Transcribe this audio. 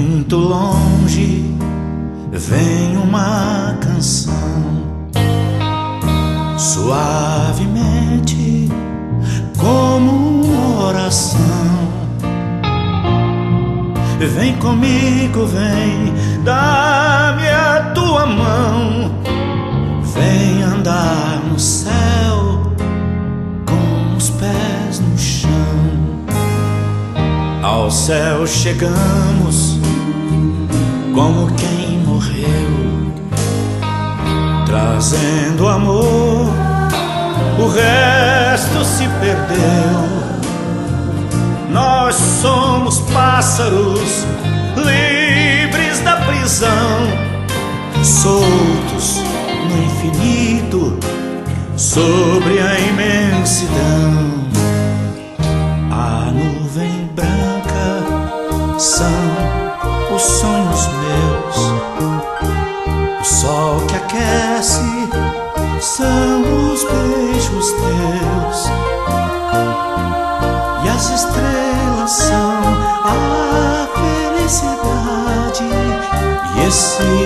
muito longe vem uma canção, suavemente como uma oração. Vem comigo, vem, dá-me a tua mão. Vem andar no céu com os pés no chão. Ao céu chegamos como quem morreu, trazendo amor, o resto se perdeu. Nós somos pássaros livres da prisão, soltos no infinito, sobre a imensidão. A nuvem branca são os sonhos meus, o sol que aquece são os beijos teus, e as estrelas são a felicidade, e esse